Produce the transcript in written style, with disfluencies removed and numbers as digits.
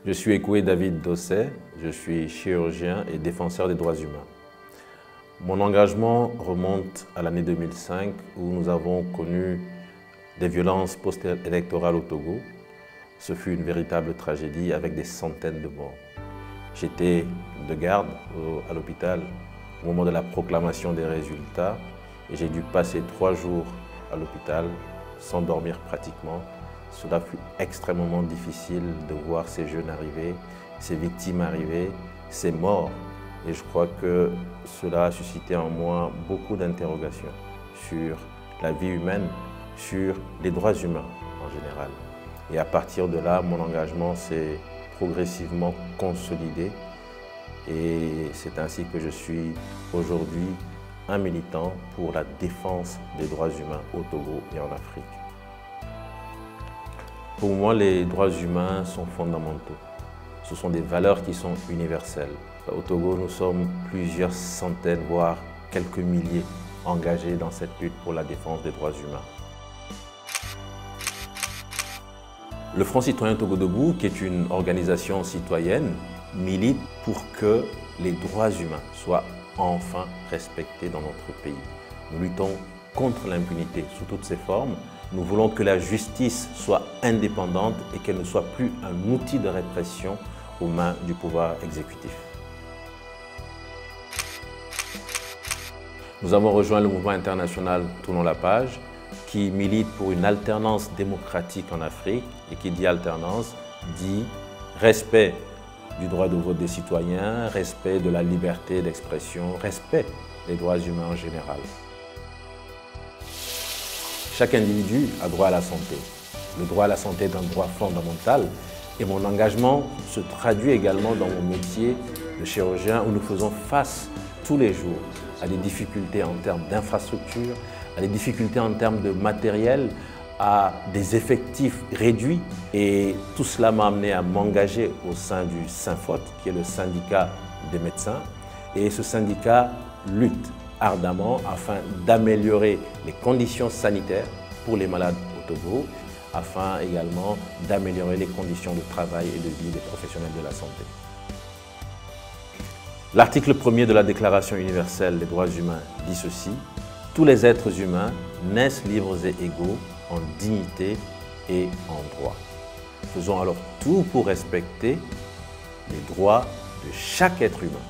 Je suis Ekoué David Dosset, je suis chirurgien et défenseur des droits humains. Mon engagement remonte à l'année 2005 où nous avons connu des violences post-électorales au Togo. Ce fut une véritable tragédie avec des centaines de morts. J'étais de garde à l'hôpital au moment de la proclamation des résultats et j'ai dû passer 3 jours à l'hôpital sans dormir pratiquement. Cela fut extrêmement difficile de voir ces jeunes arriver, ces victimes arriver, ces morts. Et je crois que cela a suscité en moi beaucoup d'interrogations sur la vie humaine, sur les droits humains en général. Et à partir de là, mon engagement s'est progressivement consolidé. Et c'est ainsi que je suis aujourd'hui un militant pour la défense des droits humains au Togo et en Afrique. Pour moi, les droits humains sont fondamentaux. Ce sont des valeurs qui sont universelles. Au Togo, nous sommes plusieurs centaines, voire quelques milliers engagés dans cette lutte pour la défense des droits humains. Le Front citoyen Togo Debout, qui est une organisation citoyenne, milite pour que les droits humains soient enfin respectés dans notre pays. Nous luttons contre l'impunité sous toutes ses formes. Nous voulons que la justice soit indépendante et qu'elle ne soit plus un outil de répression aux mains du pouvoir exécutif. Nous avons rejoint le mouvement international Tournons la page, qui milite pour une alternance démocratique en Afrique et qui dit alternance, dit respect du droit de vote des citoyens, respect de la liberté d'expression, respect des droits humains en général. Chaque individu a droit à la santé. Le droit à la santé est un droit fondamental et mon engagement se traduit également dans mon métier de chirurgien où nous faisons face tous les jours à des difficultés en termes d'infrastructures, à des difficultés en termes de matériel, à des effectifs réduits. Et tout cela m'a amené à m'engager au sein du SYNFOT, qui est le syndicat des médecins. Et ce syndicat lutte ardemment afin d'améliorer les conditions sanitaires pour les malades au Togo, afin également d'améliorer les conditions de travail et de vie des professionnels de la santé. L'article 1er de la Déclaration universelle des droits humains dit ceci: tous les êtres humains naissent libres et égaux en dignité et en droit. Faisons alors tout pour respecter les droits de chaque être humain.